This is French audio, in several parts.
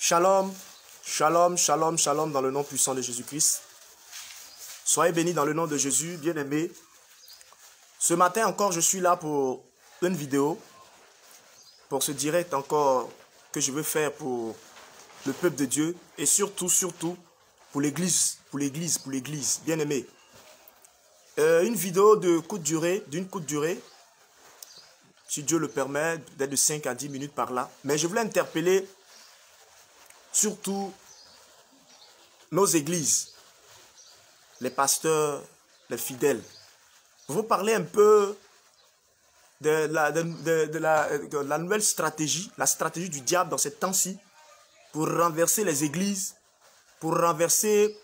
Shalom, shalom, shalom, shalom dans le nom puissant de Jésus-Christ. Soyez bénis dans le nom de Jésus, bien-aimés. Ce matin encore, je suis là pour une vidéo, pour ce direct encore que je veux faire pour le peuple de Dieu et surtout pour l'église, bien-aimés. Une vidéo d'une courte durée, si Dieu le permet, peut-être de 5 à 10 minutes par là. Mais je voulais interpeller surtout nos églises, les pasteurs, les fidèles. Pour vous parler un peu de la nouvelle stratégie, la stratégie du diable dans ces temps-ci, pour renverser les églises, pour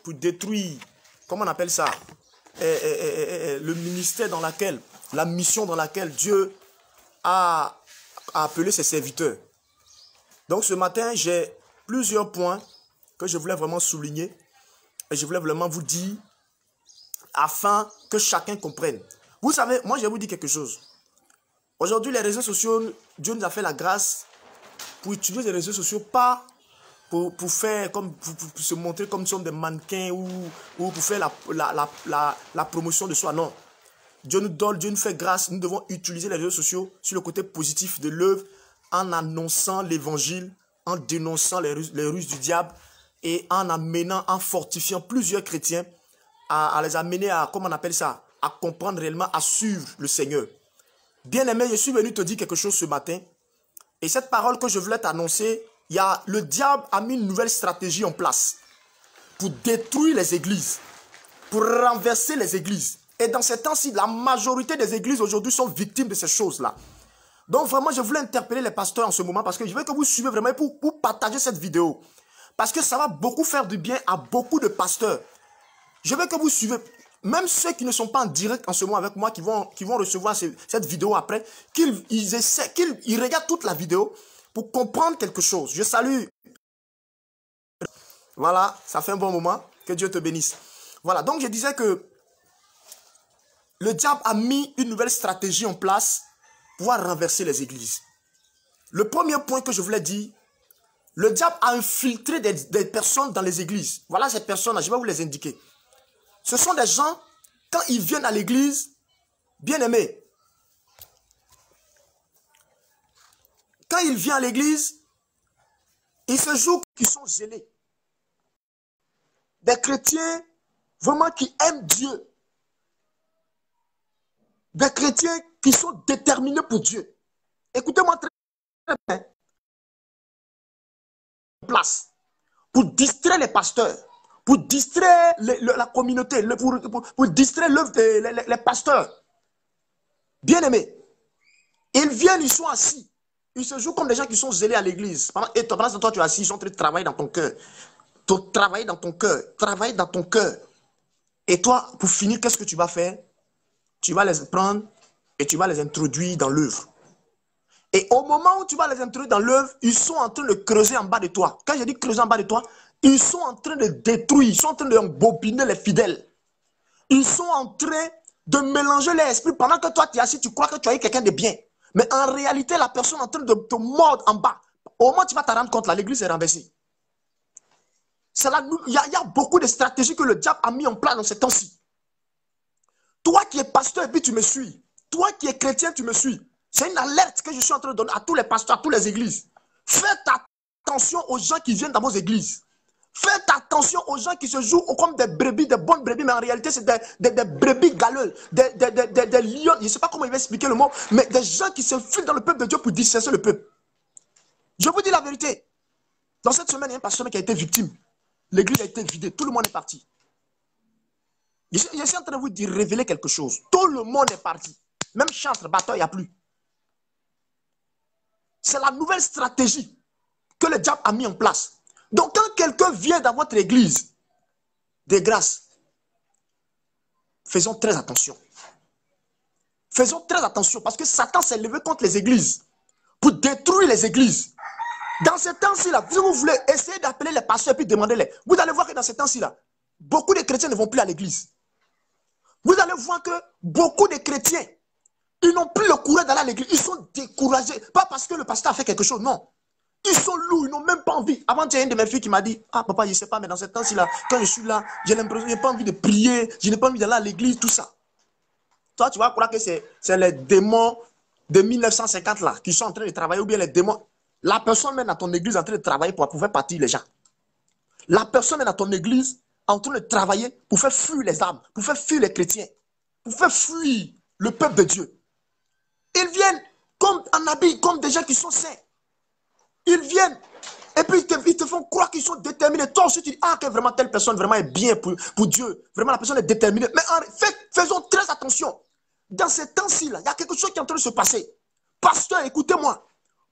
détruire, comment on appelle ça, le ministère dans laquelle, la mission dans laquelle Dieu a appelé ses serviteurs. Donc ce matin, j'ai plusieurs points que je voulais vraiment souligner et je voulais vraiment vous dire afin que chacun comprenne. Vous savez, moi je vais vous dire quelque chose. Aujourd'hui, les réseaux sociaux, Dieu nous a fait la grâce pour utiliser les réseaux sociaux, pas pour faire comme pour se montrer comme si on est des mannequins ou pour faire la promotion de soi. Non. Dieu nous donne, Dieu nous fait grâce. Nous devons utiliser les réseaux sociaux sur le côté positif de l'œuvre en annonçant l'évangile, en dénonçant les ruses du diable et en fortifiant plusieurs chrétiens à les amener à, comment on appelle ça, à comprendre réellement, à suivre le Seigneur. Bien-aimé, je suis venu te dire quelque chose ce matin. Et cette parole que je voulais t'annoncer, le diable a mis une nouvelle stratégie en place pour détruire les églises, pour renverser les églises. Et dans ces temps-ci, la majorité des églises aujourd'hui sont victimes de ces choses-là. Donc vraiment, je voulais interpeller les pasteurs en ce moment parce que je veux que vous suivez vraiment pour partager cette vidéo. Parce que ça va beaucoup faire du bien à beaucoup de pasteurs. Je veux que vous suivez, même ceux qui ne sont pas en direct en ce moment avec moi, qui vont recevoir cette vidéo après, qu'ils regardent toute la vidéo pour comprendre quelque chose. Je salue. Voilà, ça fait un bon moment. Que Dieu te bénisse. Voilà, donc je disais que le diable a mis une nouvelle stratégie en place pour pouvoir renverser les églises. Le premier point que je voulais dire, le diable a infiltré des personnes dans les églises. Voilà ces personnes-là, je vais vous les indiquer. Ce sont des gens, quand ils viennent à l'église, bien aimés, quand ils viennent à l'église, ils se jouent qu'ils sont zélés. Des chrétiens vraiment qui aiment Dieu. Des chrétiens qui sont déterminés pour Dieu. Écoutez-moi très bien. Place pour distraire les pasteurs, pour distraire la communauté, pour distraire les pasteurs. Bien-aimés, ils viennent, ils sont assis. Ils se jouent comme des gens qui sont zélés à l'église. Et pendant ce temps, tu es assis, ils sont en train de travailler dans ton cœur. Travailler dans ton cœur. Et toi, pour finir, qu'est-ce que tu vas faire? Tu vas les prendre et tu vas les introduire dans l'œuvre. Et au moment où tu vas les introduire dans l'œuvre, ils sont en train de creuser en bas de toi. Quand je dis creuser en bas de toi, ils sont en train de détruire, ils sont en train de embobiner les fidèles. Ils sont en train de mélanger les esprits. Pendant que toi, tu es assis, tu crois que tu as eu quelqu'un de bien. Mais en réalité, la personne est en train de te mordre en bas. Au moment où tu vas te rendre compte, là, l'église est renversée. Il y a beaucoup de stratégies que le diable a mis en place dans ces temps-ci. Toi qui es pasteur et puis tu me suis. Toi qui es chrétien, tu me suis. C'est une alerte que je suis en train de donner à tous les pasteurs, à toutes les églises. Faites attention aux gens qui viennent dans vos églises. Faites attention aux gens qui se jouent comme des brebis, des bonnes brebis, mais en réalité, c'est des brebis galeuses, des lions. Je ne sais pas comment il va expliquer le mot, mais des gens qui s'infiltrent dans le peuple de Dieu pour disperser le peuple. Je vous dis la vérité. Dans cette semaine, il y a un pasteur qui a été victime. L'église a été vidée. Tout le monde est parti. Je suis en train de vous dire, révéler quelque chose. Tout le monde est parti. Même chantre, batteur, il n'y a plus. C'est la nouvelle stratégie que le diable a mis en place. Donc, quand quelqu'un vient dans votre église de grâce, faisons très attention. Faisons très attention parce que Satan s'est levé contre les églises pour détruire les églises. Dans ces temps-ci-là, si vous voulez essayer d'appeler les pasteurs et puis demander-les, vous allez voir que dans ces temps-ci-là, beaucoup de chrétiens ne vont plus à l'église. Vous allez voir que beaucoup de chrétiens, ils n'ont plus le courage d'aller à l'église. Ils sont découragés. Pas parce que le pasteur a fait quelque chose, non. Ils Ils sont lourds, ils n'ont même pas envie. Avant, il y a une de mes filles qui m'a dit, ah papa, je ne sais pas, mais dans ce temps-ci là, quand je suis là, j'ai l'impression que je n'ai pas envie de prier, je n'ai pas envie d'aller à l'église, tout ça. Toi, tu vas croire que c'est les démons de 1950 là, qui sont en train de travailler, ou bien les démons. La personne même dans ton église en train de travailler pour faire partir les gens. La personne même dans ton église en train de travailler pour faire fuir les âmes, pour faire fuir les chrétiens, pour faire fuir le peuple de Dieu. Ils viennent comme en habit, comme des gens qui sont saints. Ils viennent et puis ils te font croire qu'ils sont déterminés. Toi aussi, tu dis, ah, que vraiment telle personne vraiment est bien pour Dieu. Vraiment, la personne est déterminée. Mais faisons très attention. Dans ces temps-ci, il y a quelque chose qui est en train de se passer. Pasteur, écoutez-moi.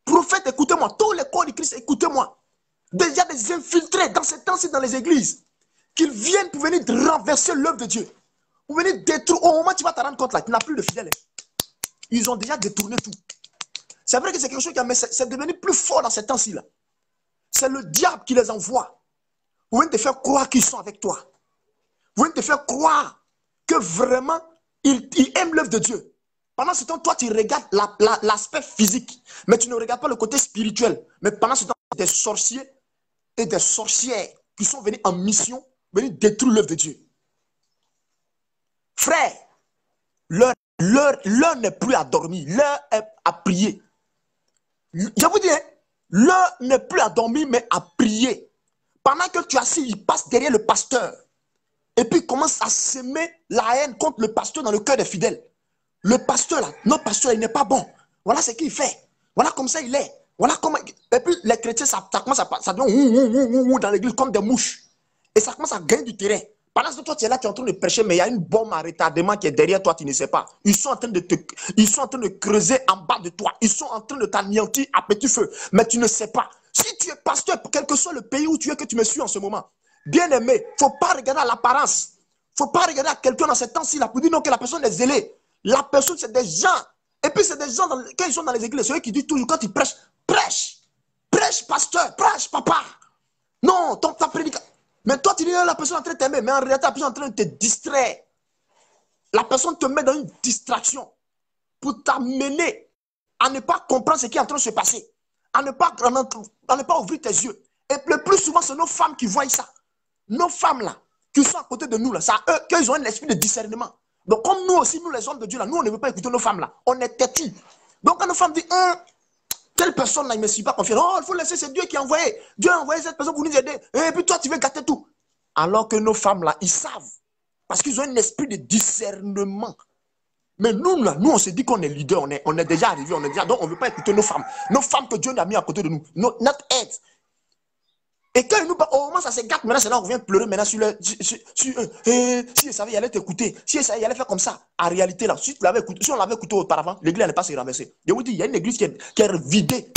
Prophète, écoutez-moi. Tous les corps de Christ, écoutez-moi. Il y a des infiltrés dans ces temps-ci dans les églises qu'ils viennent pour venir renverser l'œuvre de Dieu. Pour venir détruire. Au moment où tu vas te rendre compte, là, tu n'as plus de fidèles. Ils ont déjà détourné tout. C'est vrai que c'est quelque chose qui c'est devenu plus fort dans ces temps-ci. C'est le diable qui les envoie. Pour venir te faire croire qu'ils sont avec toi. Pour venir te faire croire que vraiment, ils aiment l'œuvre de Dieu. Pendant ce temps, toi, tu regardes l'aspect physique, mais tu ne regardes pas le côté spirituel. Mais pendant ce temps, des sorciers et des sorcières qui sont venus en mission, venus détruire l'œuvre de Dieu. Frère, l'heure n'est plus à dormir, l'heure est à prier. Je vous dis, hein, l'heure n'est plus à dormir, mais à prier. Pendant que tu es assis, il passe derrière le pasteur. Et puis il commence à s'aimer la haine contre le pasteur dans le cœur des fidèles. Le pasteur, là, notre pasteur, il n'est pas bon. Voilà ce qu'il fait. Voilà comme ça il est. Voilà comment. Et puis les chrétiens, ça commence ça devient dans l'église comme des mouches. Et ça commence à gagner du terrain. Pendant que toi, tu es là, tu es en train de prêcher, mais il y a une bombe à retardement qui est derrière toi, tu ne sais pas. Ils sont en train de creuser en bas de toi. Ils sont en train de t'anéantir à petit feu. Mais tu ne sais pas. Si tu es pasteur, quel que soit le pays où tu es, que tu me suis en ce moment, bien aimé, il ne faut pas regarder à l'apparence. Il ne faut pas regarder à quelqu'un dans ce temps-ci là pour dire non que la personne est zélée. La personne, c'est des gens. Et puis, c'est des gens, quand ils sont dans les églises, c'est eux qui disent toujours, quand ils prêchent, prêche. Prêche, pasteur, prêche, papa. Non, ta prédication. Mais toi, tu dis, la personne est en train de t'aimer, mais en réalité, la personne est en train de te distraire. La personne te met dans une distraction pour t'amener à ne pas comprendre ce qui est en train de se passer, à ne pas ouvrir tes yeux. Et le plus souvent, c'est nos femmes qui voient ça. Nos femmes, là, qui sont à côté de nous, là, c'est à eux qu'ils ont un esprit de discernement. Donc, comme nous aussi, nous les hommes de Dieu, là, nous, on ne veut pas écouter nos femmes, là. On est têtus. Donc, quand nos femmes disent, telle personne, là, il ne me suit pas confiance. Oh, il faut laisser, c'est Dieu qui a envoyé. Dieu a envoyé cette personne pour nous aider. Et puis, toi, tu veux gâter tout. Alors que nos femmes, là, ils savent. Parce qu'ils ont un esprit de discernement. Mais nous, là, nous, on se dit qu'on est leader, on est déjà arrivé, donc on ne veut pas écouter nos femmes. Nos femmes que Dieu a mis à côté de nous. Notre aide. Et quand nous, au moment où ça se gâte, maintenant, c'est là qu'on vient pleurer maintenant si elle savait, il allait t'écouter. Si elle savait, il allait faire comme ça. En réalité, là, si on l'avait écouté auparavant, l'église n'allait pas se renverser. Je vous dis, il y a une église qui est vidée.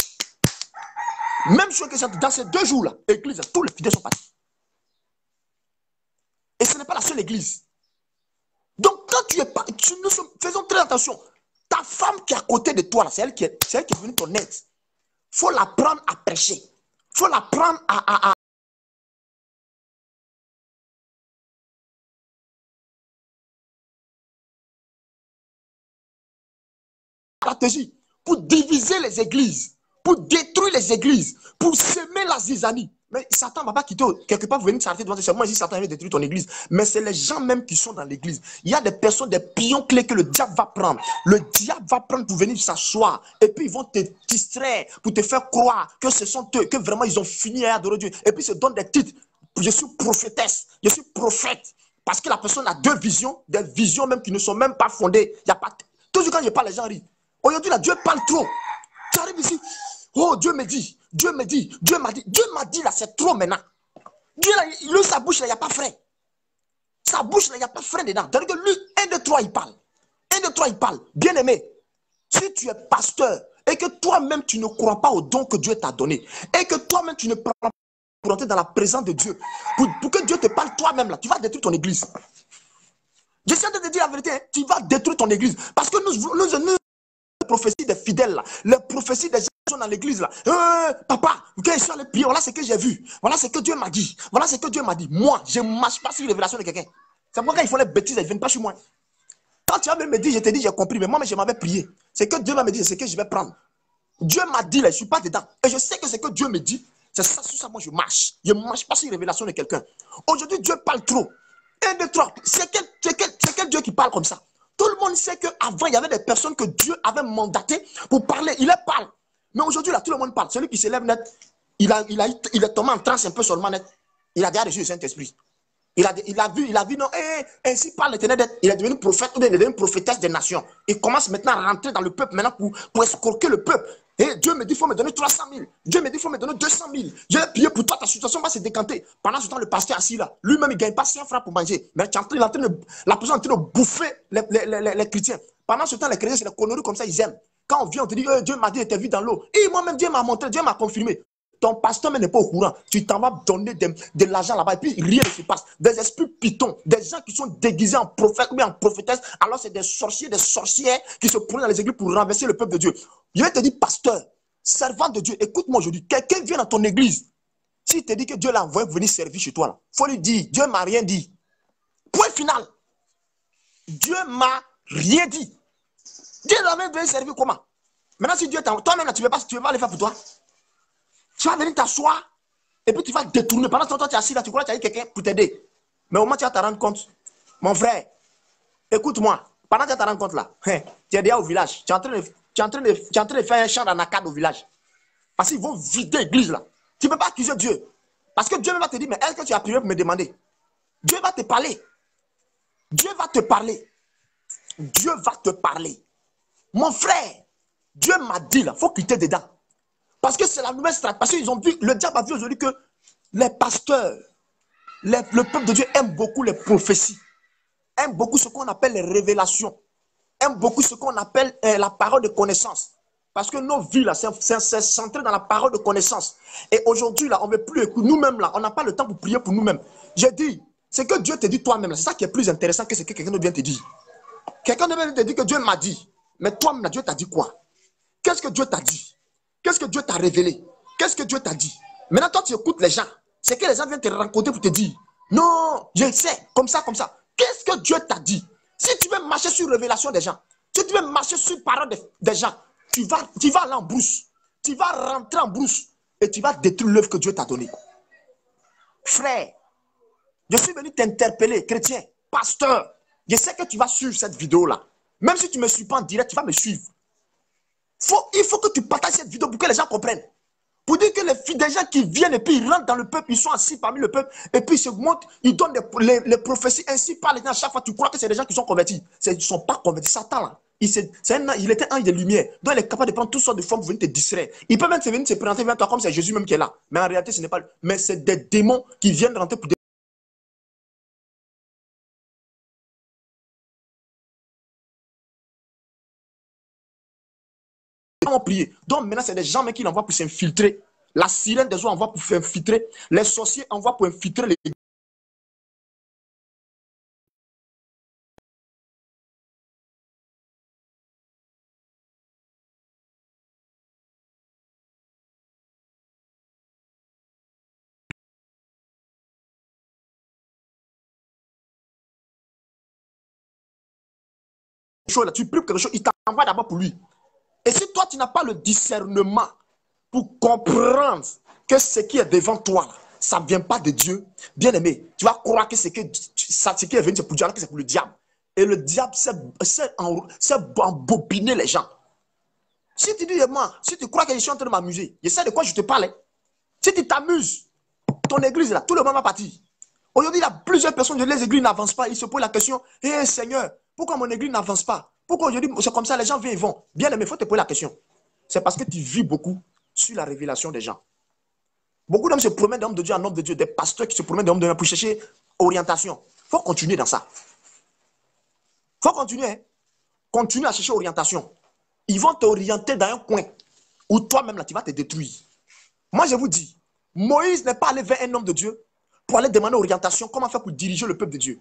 Même chose que dans ces 2 jours-là, l'église, tous les fidèles sont partis. Et ce n'est pas la seule église. Donc, quand tu es pas, faisons très attention. Ta femme qui est à côté de toi, c'est elle qui est venue ton aide. Il faut la prendre à prêcher. Il faut la prendre à stratégie pour diviser les églises, pour détruire les églises, pour semer la zizanie. Mais Satan ne va pas quitter quelque part pour venir s'arrêter devant toi. Moi, si Satan veut détruire ton église, mais c'est les gens même qui sont dans l'église. Il y a des personnes, des pions clés que le diable va prendre. Le diable va prendre pour venir s'asseoir. Et puis, ils vont te distraire pour te faire croire que ce sont eux, que vraiment ils ont fini à adorer Dieu. Et puis, ils se donnent des titres. Je suis prophétesse, je suis prophète. Parce que la personne a 2 visions, des visions même qui ne sont même pas fondées. Il y a pas. Toujours quand je parle, les gens rient. Aujourd'hui, là, Dieu parle trop. Tu arrives ici. Oh, Dieu me dit, Dieu me dit, Dieu m'a dit. Dieu m'a dit, là, c'est trop maintenant. Dieu, là, sa bouche, là, il n'y a pas frais. Sa bouche, là, il n'y a pas frais dedans. C'est-à-dire que lui, 1, 2, 3, il parle. 1, 2, 3, il parle. Bien aimé, si tu es pasteur et que toi-même, tu ne crois pas au don que Dieu t'a donné, et que toi-même, tu ne prends pas pour entrer dans la présence de Dieu, pour que Dieu te parle toi-même, là, tu vas détruire ton église. J'essaie de te dire la vérité, hein, tu vas détruire ton église. Parce que nous prophéties des fidèles, là, les prophéties des gens qui sont dans l'église, là. Papa, quand je suis allé prier, voilà ce que j'ai vu. Voilà ce que Dieu m'a dit. Voilà ce que Dieu m'a dit. Moi, je ne marche pas sur les révélations de quelqu'un. C'est pourquoi quand ils font les bêtises, ils ne viennent pas chez moi. Quand tu vas me dire, je te dis, j'ai compris, mais moi, je m'avais prié. C'est que Dieu va me dire, c'est que je vais prendre. Dieu m'a dit, là, je ne suis pas dedans. Et je sais que ce que Dieu me dit, c'est ça, sur ça, moi, je marche. Je ne marche pas sur une révélation de quelqu'un. Aujourd'hui, Dieu parle trop. 1, 2, 3. C'est quel Dieu qui parle comme ça? Tout le monde sait qu'avant, il y avait des personnes que Dieu avait mandatées pour parler. Il les parle. Mais aujourd'hui, là, tout le monde parle. Celui qui s'élève net, il est tombé en transe un peu seulement net. Il a déjà reçu le Saint-Esprit. Il a vu, non, ainsi parle l'Éternel, il est devenu prophète, ou bien il est devenu prophétesse des nations. Il commence maintenant à rentrer dans le peuple, maintenant pour escroquer le peuple. Et Dieu me dit, il faut me donner 300 000. Dieu me dit, il faut me donner 200 000. Je vais payer pour toi, ta situation va se décanter. Pendant ce temps, le pasteur assis là, lui-même, il ne gagne pas 100 francs pour manger. Mais la personne est en train de bouffer les chrétiens. Pendant ce temps, les chrétiens, c'est des conneries comme ça, ils aiment. Quand on vient, on te dit, Dieu m'a dit, il était vu dans l'eau. Et moi-même, Dieu m'a montré, Dieu m'a confirmé. Ton pasteur n'est pas au courant. Tu t'en vas donner de l'argent là-bas et puis rien ne se passe. Des esprits pitons, des gens qui sont déguisés en prophètes ou en prophétesse, alors c'est des sorciers, des sorcières qui se prennent dans les églises pour renverser le peuple de Dieu. Je vais te dire, pasteur, servant de Dieu, écoute-moi aujourd'hui, quelqu'un vient dans ton église, s'il te dit que Dieu l'a envoyé pour venir servir chez toi, il faut lui dire, Dieu ne m'a rien dit. Point final. Dieu ne m'a rien dit. Dieu l'a même venir servir comment? Maintenant, si Dieu toi-même, tu ne veux pas le faire pour toi. Tu vas venir t'asseoir et puis tu vas détourner. Pendant ce temps, tu es assis là, tu crois que tu as eu quelqu'un pour t'aider. Mais au moins, tu vas te rendre compte. Mon frère, écoute-moi. Pendant que tu vas te rendre compte là, tu es déjà au village. Tu es en train de faire un chant d'anacade au village. Parce qu'ils vont vider l'église là. Tu ne peux pas accuser Dieu. Parce que Dieu va te dire, mais est-ce que tu as prié pour me demander? Dieu va te parler. Dieu va te parler. Dieu va te parler. Mon frère, Dieu m'a dit là, il faut quitter dedans. Parce que c'est la nouvelle stratégie. Parce qu'ils ont vu, le diable a vu aujourd'hui que les pasteurs, le peuple de Dieu aime beaucoup les prophéties, aime beaucoup ce qu'on appelle les révélations, aime beaucoup ce qu'on appelle la parole de connaissance. Parce que nos vies, là, c'est centré dans la parole de connaissance. Et aujourd'hui, là, on ne veut plus écouter. Nous-mêmes, là, on n'a pas le temps pour prier pour nous-mêmes. J'ai dit, ce que Dieu te dit toi-même, c'est ça qui est plus intéressant que ce que quelqu'un d'autre vient te dire. Quelqu'un d'autre vient te dire que Dieu m'a dit. Mais toi-même, Dieu t'a dit quoi? Qu'est-ce que Dieu t'a dit? Qu'est-ce que Dieu t'a révélé? Qu'est-ce que Dieu t'a dit? Maintenant, toi, tu écoutes les gens. C'est que les gens viennent te rencontrer pour te dire, non, je sais, comme ça, comme ça. Qu'est-ce que Dieu t'a dit? Si tu veux marcher sur révélation des gens, si tu veux marcher sur parole des gens, tu vas aller en brousse. Tu vas rentrer en brousse et tu vas détruire l'œuvre que Dieu t'a donnée. Frère, je suis venu t'interpeller, chrétien, pasteur. Je sais que tu vas suivre cette vidéo-là. Même si tu ne me suis pas en direct, tu vas me suivre. Il faut que tu partages cette vidéo pour que les gens comprennent. Pour dire que des gens qui viennent et puis ils rentrent dans le peuple, ils sont assis parmi le peuple, et puis ils se montrent, ils donnent les prophéties ainsi par les gens. À chaque fois, tu crois que c'est des gens qui sont convertis. Ils ne sont pas convertis. Satan, là, il était un ange de lumière. Donc, il est capable de prendre toutes sortes de formes pour venir te distraire. Il peut même venir se présenter devant toi comme c'est Jésus même qui est là. Mais en réalité, ce n'est pas lui. Mais c'est des démons qui viennent rentrer pour prier. Donc maintenant, c'est des gens qui l'envoient pour s'infiltrer. La sirène des eaux envoie pour s'infiltrer. Les sorciers envoient pour infiltrer les... choses. Tu pries pour quelque chose, il t'envoie d'abord pour lui. Et si toi, tu n'as pas le discernement pour comprendre que ce qui est devant toi, ça ne vient pas de Dieu, bien aimé, tu vas croire que ce qui est venu, c'est pour Dieu, alors que c'est pour le diable. Et le diable sait embobiner les gens. Si tu dis, moi, si tu crois que je suis en train de m'amuser, je sais de quoi je te parle. Hein. Si tu t'amuses, ton église, là, tout le monde va partir. Aujourd'hui, il y a plusieurs personnes, les églises n'avancent pas. Ils se posent la question, hé Seigneur, pourquoi mon église n'avance pas? Pourquoi aujourd'hui, c'est comme ça, les gens viennent et vont. Bien aimé, il faut te poser la question. C'est parce que tu vis beaucoup sur la révélation des gens. Beaucoup d'hommes se promènent d'hommes de Dieu en homme de Dieu, des pasteurs qui se promènent d'hommes de Dieu pour chercher orientation. Il faut continuer dans ça. Il faut continuer. Hein? Continue à chercher orientation. Ils vont t'orienter dans un coin où toi-même, là, tu vas te détruire. Moi, je vous dis, Moïse n'est pas allé vers un homme de Dieu pour aller demander orientation, comment faire pour diriger le peuple de Dieu.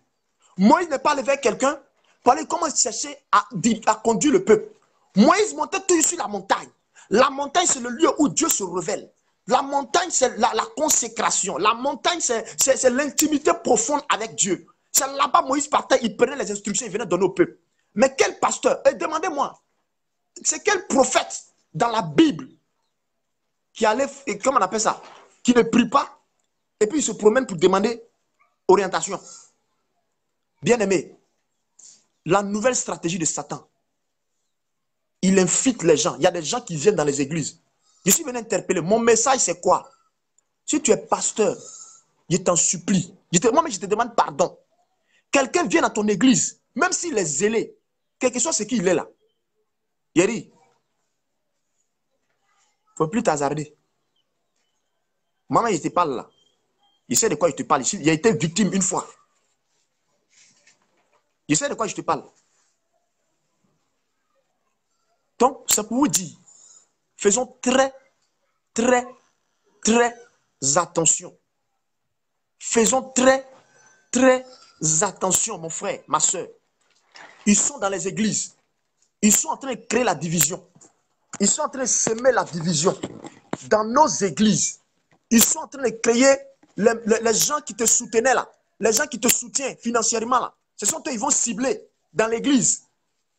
Moïse n'est pas allé vers quelqu'un pour aller comment chercher à conduire le peuple. Moïse montait toujours sur la montagne. La montagne, c'est le lieu où Dieu se révèle. La montagne, c'est la consécration. La montagne, c'est l'intimité profonde avec Dieu. C'est là-bas Moïse partait, il prenait les instructions, il venait donner au peuple. Mais quel pasteur? Demandez-moi, c'est quel prophète dans la Bible, qui allait, comment on appelle ça, qui ne prie pas, et puis il se promène pour demander orientation. Bien-aimé, la nouvelle stratégie de Satan, il infiltre les gens. Il y a des gens qui viennent dans les églises. Je suis venu interpeller. Mon message, c'est quoi? Si tu es pasteur, je t'en supplie. Moi-même, je te demande pardon. Quelqu'un vient dans ton église, même s'il est zélé, quel que soit ce qu'il est là. Yeri, il ne faut plus t'hasarder. Maman, je te parle là. Je sais de quoi je te parle. Il a été victime une fois. Je sais de quoi je te parle. Donc, c'est pour vous dire, faisons très attention. Faisons très attention, mon frère, ma soeur. Ils sont dans les églises. Ils sont en train de créer la division. Ils sont en train de semer la division. Dans nos églises, ils sont en train de créer les gens qui te soutenaient là. Les gens qui te soutiennent financièrement là. Ce sont eux, ils vont cibler dans l'église.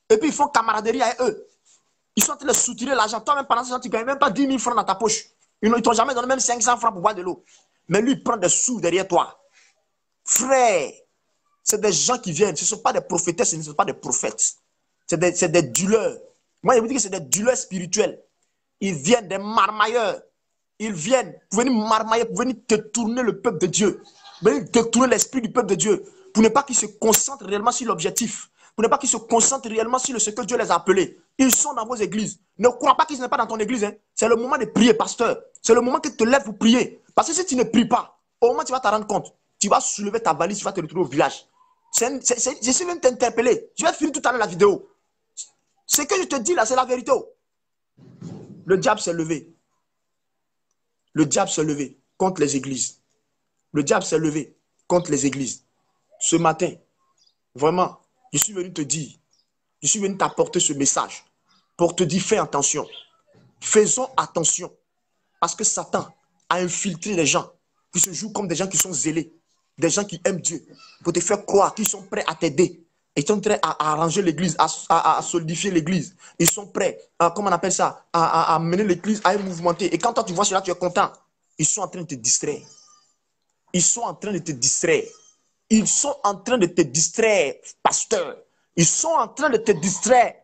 Et puis ils font camaraderie avec eux. Ils sont en train de soutirer l'argent. Toi-même, pendant ce temps, tu ne gagnes même pas 10 000 francs dans ta poche. Ils ne t'ont jamais donné même 500 francs pour boire de l'eau. Mais lui, il prend des sous derrière toi. Frère, c'est des gens qui viennent. Ce ne sont pas des prophétesses, ce ne sont pas des prophètes. C'est des dealers. Moi, je vous dis que c'est des dealers spirituels. Ils viennent, des marmailleurs. Ils viennent pour venir marmailler, pour venir détourner le peuple de Dieu. Pour venir détourner l'esprit du peuple de Dieu. Pour ne pas qu'ils se concentrent réellement sur l'objectif. Pour ne pas qu'ils se concentrent réellement sur ce que Dieu les a appelés. Ils sont dans vos églises. Ne crois pas qu'ils ne sont pas dans ton église. Hein. C'est le moment de prier, pasteur. C'est le moment que tu te lèves pour prier. Parce que si tu ne pries pas, au moment où tu vas te rendre compte, tu vas soulever ta valise, tu vas te retrouver au village. Je suis venu t'interpeller. Je vais finir tout à l'heure la vidéo. Ce que je te dis là, c'est la vérité. Le diable s'est levé. Le diable s'est levé contre les églises. Le diable s'est levé contre les églises. Ce matin, vraiment, je suis venu te dire, je suis venu t'apporter ce message pour te dire, fais attention. Faisons attention. Parce que Satan a infiltré les gens qui se jouent comme des gens qui sont zélés, des gens qui aiment Dieu, pour te faire croire qu'ils sont prêts à t'aider. Ils sont prêts à arranger l'église, à solidifier l'église. Ils sont prêts, comment on appelle ça, à mener l'église à mouvementer. Et quand toi tu vois cela, tu es content. Ils sont en train de te distraire. Ils sont en train de te distraire. Ils sont en train de te distraire, pasteur. Ils sont en train de te distraire,